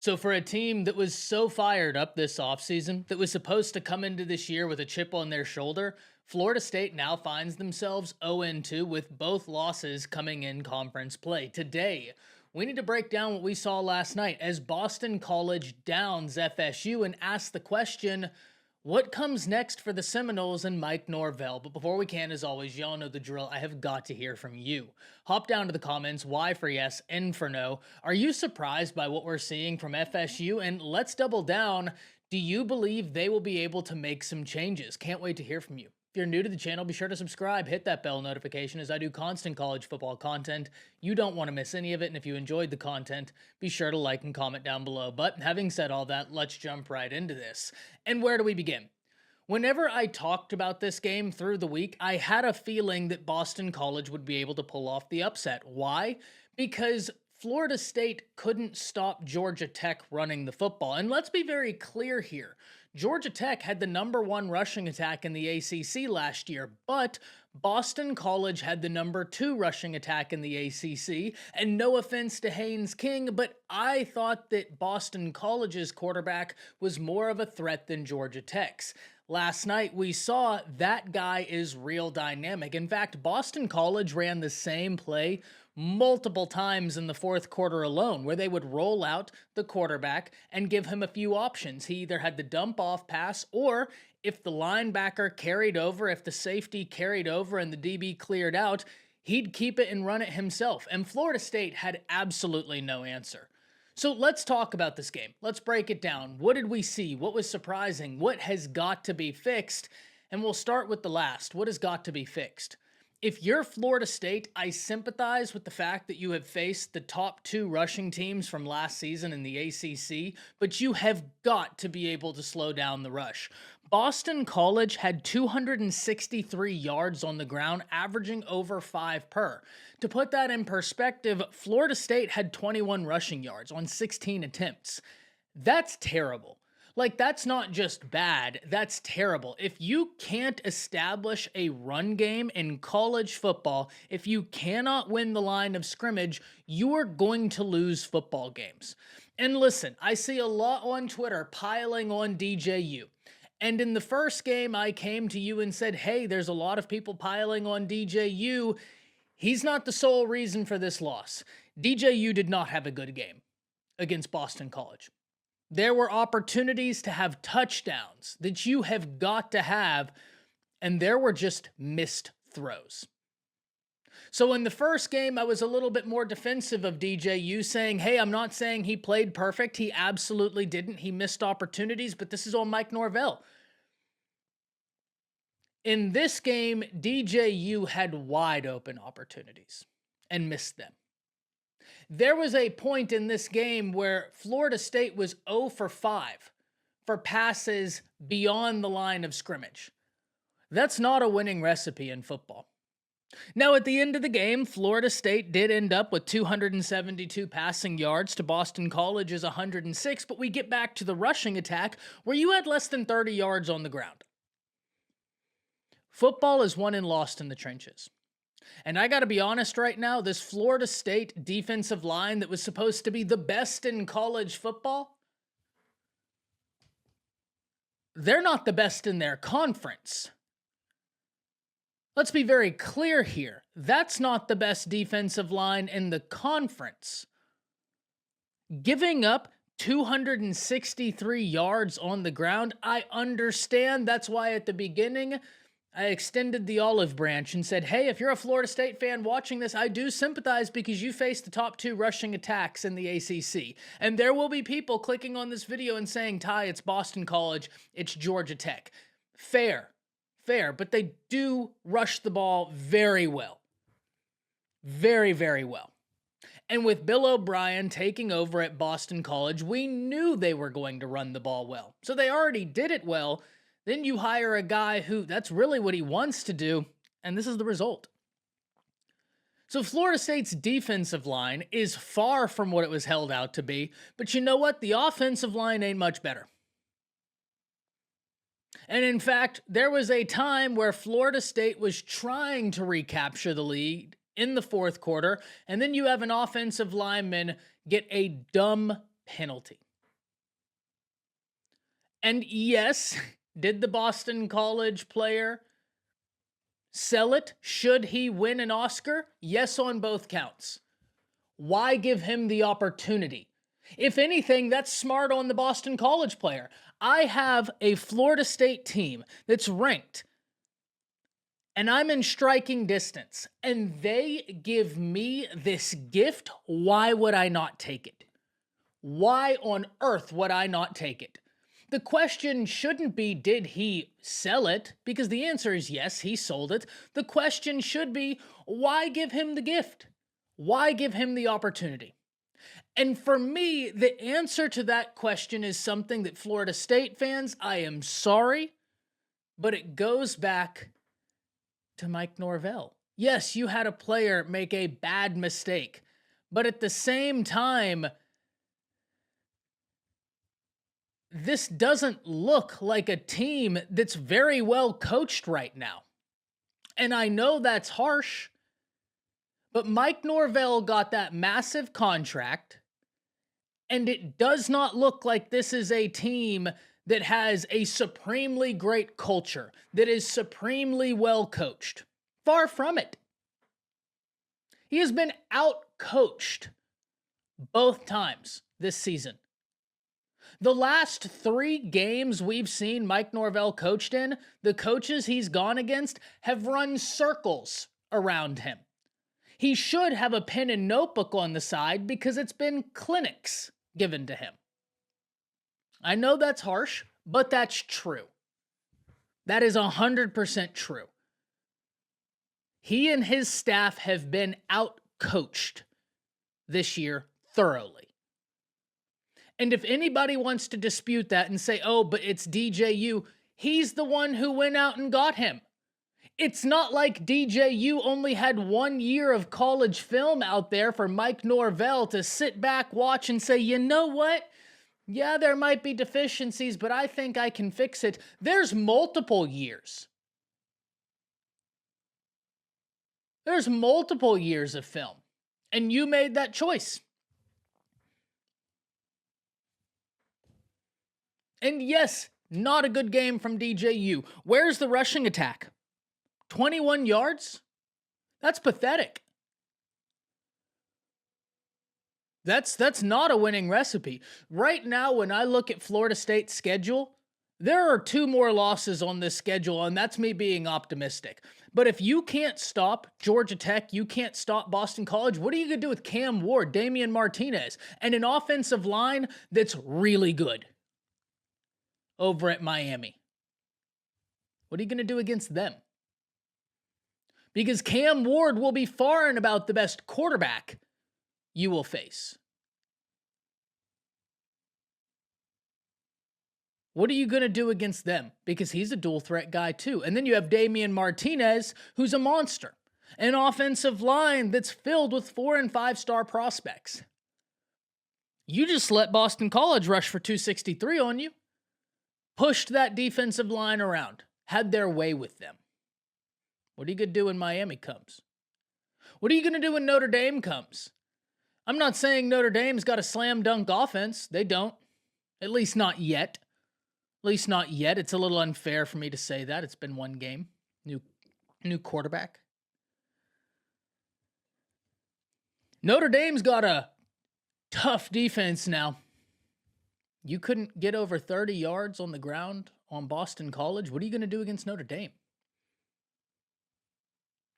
So for a team that was so fired up this offseason, that was supposed to come into this year with a chip on their shoulder, Florida State now finds themselves 0-2 with both losses coming in conference play. Today, we need to break down what we saw last night as Boston College downs FSU and ask the question, what comes next for the Seminoles and Mike Norvell? But before we can, as always, y'all know the drill. I have got to hear from you. Hop down to the comments, Y for yes, N for no. Are you surprised by what we're seeing from FSU? And let's double down. Do you believe they will be able to make some changes? Can't wait to hear from you. If you're new to the channel, be sure to subscribe, hit that bell notification as I do constant college football content. You don't want to miss any of it, and if you enjoyed the content, be sure to like and comment down below. But having said all that, let's jump right into this. And where do we begin? Whenever I talked about this game through the week, I had a feeling that Boston College would be able to pull off the upset. Why? Because Florida State couldn't stop Georgia Tech running the football. And let's be very clear here. Georgia Tech had the #1 rushing attack in the ACC last year, but Boston College had the #2 rushing attack in the ACC. And no offense to Haynes King, but I thought that Boston College's quarterback was more of a threat than Georgia Tech's. Last night, we saw that guy is real dynamic. In fact, Boston College ran the same play multiple times in the fourth quarter alone, where they would roll out the quarterback and give him a few options. He either had the dump off pass, or if the linebacker carried over, if the safety carried over and the DB cleared out, he'd keep it and run it himself. And Florida State had absolutely no answer. So let's talk about this game. Let's break it down. What did we see? What was surprising? What has got to be fixed? And we'll start with the last. What has got to be fixed? If you're Florida State, I sympathize with the fact that you have faced the top 2 rushing teams from last season in the ACC, but you have got to be able to slow down the rush. Boston College had 263 yards on the ground, averaging over 5 per. To put that in perspective, Florida State had 21 rushing yards on 16 attempts. That's terrible. Like, that's not just bad, that's terrible. If you can't establish a run game in college football, if you cannot win the line of scrimmage, you are going to lose football games. And listen, I see a lot on Twitter piling on DJU. And in the first game, I came to you and said, hey, there's a lot of people piling on DJU. He's not the sole reason for this loss. DJU did not have a good game against Boston College. There were opportunities to have touchdowns that you have got to have, and there were just missed throws. So in the first game, I was a little bit more defensive of DJU, saying, hey, I'm not saying he played perfect. He absolutely didn't. He missed opportunities, but this is on Mike Norvell. In this game, DJU had wide open opportunities and missed them. There was a point in this game where Florida State was 0 for 5 for passes beyond the line of scrimmage. That's not a winning recipe in football. Now, at the end of the game, Florida State did end up with 272 passing yards to Boston College's 106, but we get back to the rushing attack where you had less than 30 yards on the ground. Football is won and lost in the trenches. And I got to be honest right now, this Florida State defensive line that was supposed to be the best in college football, they're not the best in their conference. Let's be very clear here. That's not the best defensive line in the conference. Giving up 263 yards on the ground, I understand. That's why at the beginning, I extended the olive branch and said, hey, if you're a Florida State fan watching this, I do sympathize because you face the top 2 rushing attacks in the ACC. And there will be people clicking on this video and saying, Ty, it's Boston College, it's Georgia Tech. Fair, but they do rush the ball very well. Very, very well. And with Bill O'Brien taking over at Boston College, we knew they were going to run the ball well. So they already did it well. Then you hire a guy who that's really what he wants to do, and this is the result. So Florida State's defensive line is far from what it was held out to be, but you know what? The offensive line ain't much better. And in fact, there was a time where Florida State was trying to recapture the lead in the fourth quarter, and then you have an offensive lineman get a dumb penalty. And yes, did the Boston College player sell it? Should he win an Oscar? Yes, on both counts. Why give him the opportunity? If anything, that's smart on the Boston College player. I have a Florida State team that's ranked, and I'm in striking distance, and they give me this gift. Why would I not take it? Why on earth would I not take it? The question shouldn't be, did he sell it? Because the answer is yes, he sold it. The question should be, why give him the gift? Why give him the opportunity? And for me, the answer to that question is something that Florida State fans, I am sorry, but it goes back to Mike Norvell. Yes, you had a player make a bad mistake, but at the same time, this doesn't look like a team that's very well coached right now. And I know that's harsh, but Mike Norvell got that massive contract, and it does not look like this is a team that has a supremely great culture, that is supremely well coached. Far from it. He has been out-coached both times this season. The last 3 games we've seen Mike Norvell coached in, the coaches he's gone against have run circles around him. He should have a pen and notebook on the side because it's been clinics given to him. I know that's harsh, but that's true. That is 100% true. He and his staff have been out-coached this year thoroughly. And if anybody wants to dispute that and say, oh, but it's DJU, he's the one who went out and got him. It's not like DJU only had 1 year of college film out there for Mike Norvell to sit back, watch, and say, you know what? Yeah, there might be deficiencies, but I think I can fix it. There's multiple years. There's multiple years of film. And you made that choice. And yes, not a good game from DJU. Where's the rushing attack? 21 yards? That's pathetic. That's not a winning recipe. Right now, when I look at Florida State's schedule, there are 2 more losses on this schedule, and that's me being optimistic. But if you can't stop Georgia Tech, you can't stop Boston College, what are you going to do with Cam Ward, Damian Martinez, and an offensive line that's really good over at Miami? What are you going to do against them? Because Cam Ward will be far and about the best quarterback you will face. What are you going to do against them? Because he's a dual threat guy too. And then you have Damian Martinez, who's a monster. An offensive line that's filled with 4- and 5-star prospects. You just let Boston College rush for 263 on you. Pushed that defensive line around. Had their way with them. What are you going to do when Miami comes? What are you going to do when Notre Dame comes? I'm not saying Notre Dame's got a slam dunk offense. They don't. At least not yet. At least not yet. It's a little unfair for me to say that. It's been 1 game. New quarterback. Notre Dame's got a tough defense now. You couldn't get over 30 yards on the ground on Boston College. What are you going to do against Notre Dame?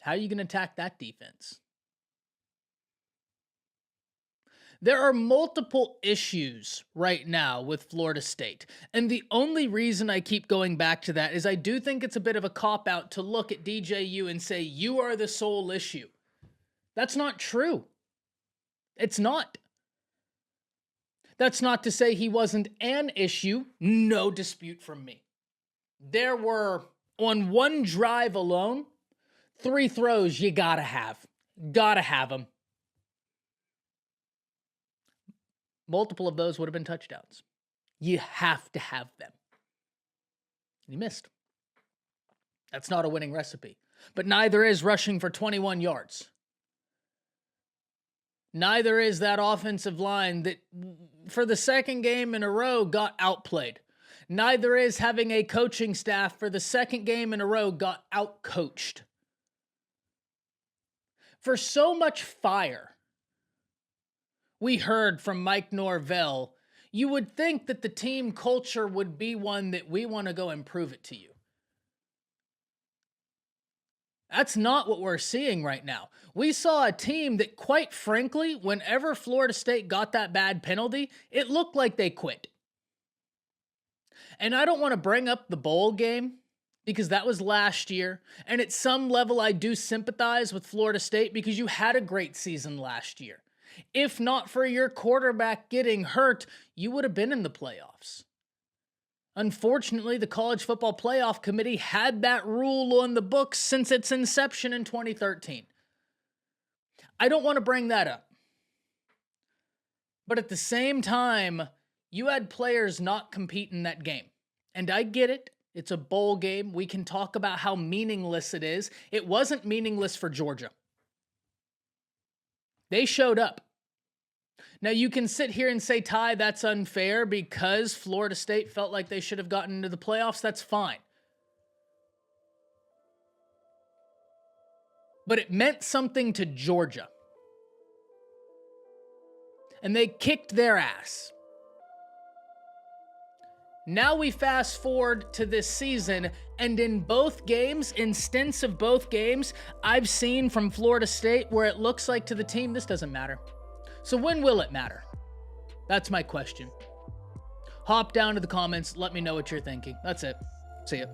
How are you going to attack that defense? There are multiple issues right now with Florida State. And the only reason I keep going back to that is I do think it's a bit of a cop-out to look at DJU and say, you are the sole issue. That's not true. It's not. That's not to say he wasn't an issue. No dispute from me. There were, on 1 drive alone, 3 throws you gotta have. Gotta have them. Multiple of those would have been touchdowns. You have to have them. And he missed. That's not a winning recipe. But neither is rushing for 21 yards. Neither is that offensive line that, for the 2nd game in a row, got outplayed. Neither is having a coaching staff for the second game in a row got out-coached. For so much fire we heard from Mike Norvell, you would think that the team culture would be one that we want to go and prove it to you. That's not what we're seeing right now. We saw a team that, quite frankly, whenever Florida State got that bad penalty, it looked like they quit. And I don't want to bring up the bowl game because that was last year. And at some level, I do sympathize with Florida State because you had a great season last year. If not for your quarterback getting hurt, you would have been in the playoffs. Unfortunately, the College Football Playoff Committee had that rule on the books since its inception in 2013. I don't want to bring that up. But at the same time, you had players not compete in that game. And I get it. It's a bowl game. We can talk about how meaningless it is. It wasn't meaningless for Georgia. They showed up. Now, you can sit here and say, Ty, that's unfair because Florida State felt like they should have gotten into the playoffs. That's fine. But it meant something to Georgia. And they kicked their ass. Now we fast forward to this season, and in both games, in stints of both games, I've seen from Florida State where it looks like to the team, this doesn't matter. So when will it matter? That's my question. Hop down to the comments. Let me know what you're thinking. That's it. See ya.